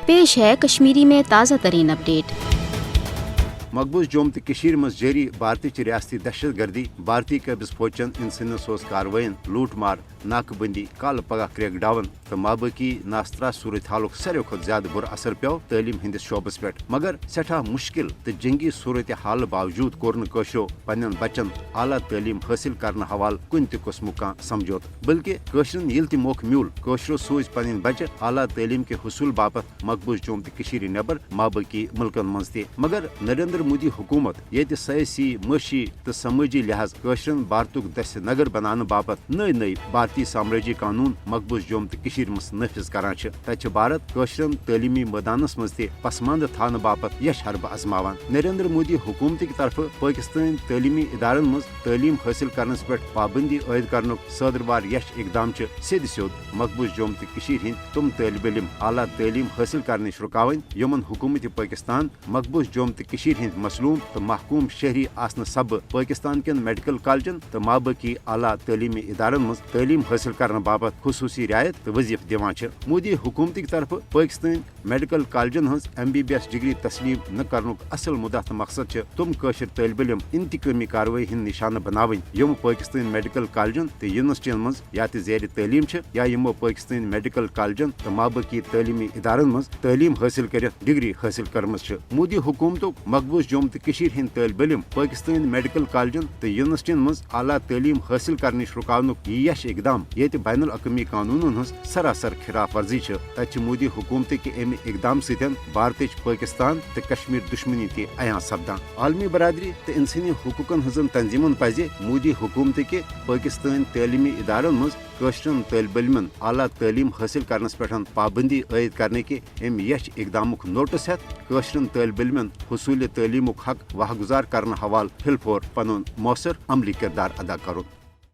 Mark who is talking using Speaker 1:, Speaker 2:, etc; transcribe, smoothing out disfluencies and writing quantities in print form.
Speaker 1: पेश है कश्मीरी में ताज़ा तरीन अपडेट।
Speaker 2: मकबूज जोम तो कशीर मज जारी भारतीय रियासती दहशत गर्दी भारतीय कब्ज फौजन इंसनस कार्रवाइन लूट मार नाकबंदी कल पगह क्रैक डाउन तो माबकी नास्तरा सूरत हाल सारे खुद ज्यादा बुर असर पे तालीम हंदिस शोबस पे मगर सठा मुश्किल तो जंगी सूरत हाल बावजूद कोर कशरो पन्न बचन आला तालीम हासिल करने हवाल कुन तस्मुक कह समझौत बल्कि कशरन ये मौक म्यूल कशरो सूज पन बच्चे आला तालीम के हसूल बापत मकबूज जोम तो कशीर नबर माबकी मुल्कन मज ते मगर नरेंद्र मोदी हुकूमत ये सयासी मशी तो समाजी लिहाज कशरन भारतुक दस्त नगर बनाने बापत नई नई भारतीय साम्राज्य कानून मकबूज जोम तो कशीर मज नफिज करान तत भारत कशरन तालीमी मैदानस मज ते पसमानद थाने बापत यश हरब आजमावान नरेंद्र मोदी हुकूमत की तरफ पाकिस्तान तालीमी इदारन मज तालीम हासिल करनस पे पाबंदी आयद कर सदरवार यश इकदाम सिद सियोद मकबूज जोम तो कशीर हिंद तुम तालिब इल्म आला तालीम हासिल करने रुकावन यमन हुकूमत पाकिस्तान मकबूज जोम तो कशीर हिंद मसलूम तो महकूम शहरी आसन सब पाकिस्तान के मेडिकल कॉलेजन तो माबकी आला तालीमी इदारन मज तालीम हासिल करने बाबत खुसूसी रियायत तो वजीफ दिवान मोदी हुकूमत की तरफ पाकिस्तान मेडिकल कॉलेजन हज MBBS डिग्री तस्लीम न कर असल मुद्दा तो मकसद तुम कशर तालिब इल्म इंतकामी कार्रवाई हिंद निशान बनावन यम पाकिस्तान मेडिकल कॉलेजन तो यूनिवर्सिटियन मज या जेर तालीम या यमो पाकिस्तान मेडिकल कॉलेजन तो माबकी तालीमी इदारन मज तालीम हासिल कर डिग्री हासिल करम मोदी हुकूमत मकबूज जोम तो कशीर हिंद तालिब इल्म पाकिस्तान मेडिकल कॉलेजन तो यूनिवर्सिटियन मज आला तालीम हासिल करने रुकावन यश इकदाम ये बैनुल अक़वामी कानूनन हज सरासर खिलाफ वर्जी तत मोदी हुकूमत के अमि इकदाम सतन भारत पाकिस्तान तो कश्मीर दुश्मनी ते अयां सपदान आलमी बरादरी तो इंसानी हुकूकन हजन तंजीमन पजे मोदी हुकूमत के पाकिस्तान तालीमी इदारन मज कशरन तालिब इल्मन आला तालीम हासिल करनस पे पाबंदी आयद करने के यश इकदाम नोटिस हेत कशरन तालिब इल्मन हसूल तालीमुक हक वाह गुजार करने हवाल हिलफोर पन मौसर अमली किरदार अदा करो।